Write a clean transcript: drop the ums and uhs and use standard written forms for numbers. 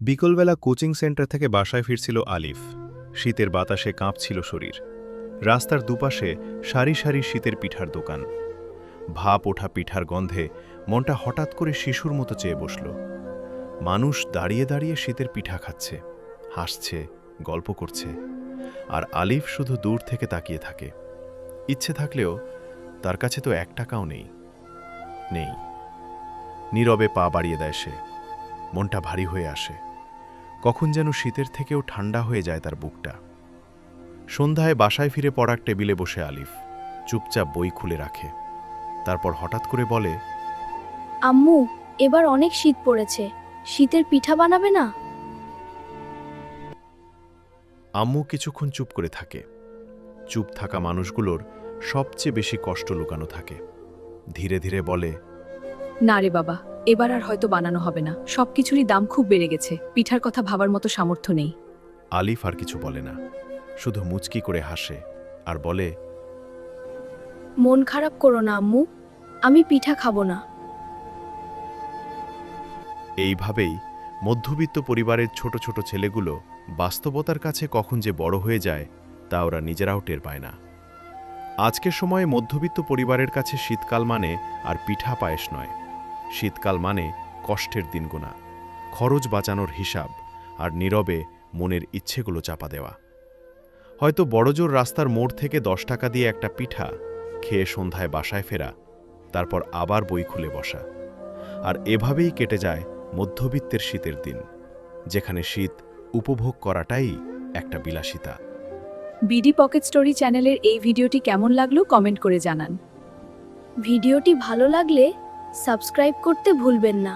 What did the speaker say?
বিকেলবেলা coaching centre থেকে বাসায় ফিরছিল আলিফ। শীতের বাতাসে কাঁপছিল শরীর। রাস্তার দুপাশে সারি সারি শীতের পিঠার দোকান। ভাপ ওঠা পিঠার গন্ধে মনটা হঠাৎ করে শিশুর মতো চেয়ে বসল। মানুষ দাঁড়িয়ে দাঁড়িয়ে শীতের পিঠা খাচ্ছে, হাসছে, গল্প করছে, আর আলিফ শুধু দূর থেকে তাকিয়ে থাকে। ইচ্ছে থাকলেও তার কাছে তো 1 টাকাও নেই। নীরবে পা বাড়িয়ে দেয় সে। মনটা ভারী হয়ে আসে। কখন যেন শীতের থেকেও ঠান্ডা হয়ে যায় তার বুকটা। সন্ধ্যায় বাসায় ফিরে পড়ার টেবিলে বসে আলিফ চুপচাপ বই খুলে রাখে। তারপর হঠাৎ করে বলে, আম্মু, এবার অনেক শীত পড়েছে, শীতের পিঠা বানাবে না? আম্মু কিছুক্ষণ চুপ করে থাকে। চুপ থাকা মানুষগুলোর সবচেয়ে বেশি কষ্ট লুকানো থাকে। ধীরে ধীরে বলে, না রে বাবা, এবার আর হয়তো বানানো হবে না। সবকিছুরই দাম খুব বেড়ে গেছে, পিঠার কথা ভাবার মতো সামর্থ্য নেই। আলিফ আর কিছু বলে না, শুধু মুচকি করে হাসে আর বলে, মন খারাপ করো না আম্মু, আমি পিঠা খাবো না। এইভাবেই মধ্যবিত্ত পরিবারের ছোট ছোট ছেলেগুলো বাস্তবতার কাছে কখন যে বড় হয়ে যায় তা ওরা নিজেরাও টের পায় না। আজকের সময়ে মধ্যবিত্ত পরিবারের কাছে শীতকাল মানে আর পিঠা পায়েস নয়। শীতকাল মানে কষ্টের দিন গোনা, খরচ বাঁচানোর হিসাব, আর নীরবে মনের ইচ্ছেগুলো চাপা দেওয়া। হয়তো বড়জোর রাস্তার মোড় থেকে 10 টাকা দিয়ে একটা পিঠা খেয়ে সন্ধ্যায় বাসায় ফেরা, তারপর আবার বই খুলে বসা। আর এভাবেই কেটে যায় মধ্যবিত্তের শীতের দিন, যেখানে শীত উপভোগ করাটাই একটা বিলাসিতা। বিডি পকেট স্টোরি চ্যানেলের এই ভিডিওটি কেমন লাগলো কমেন্ট করে জানান। ভিডিওটি ভালো লাগলে সাবস্ক্রাইব করতে ভুলবেন না।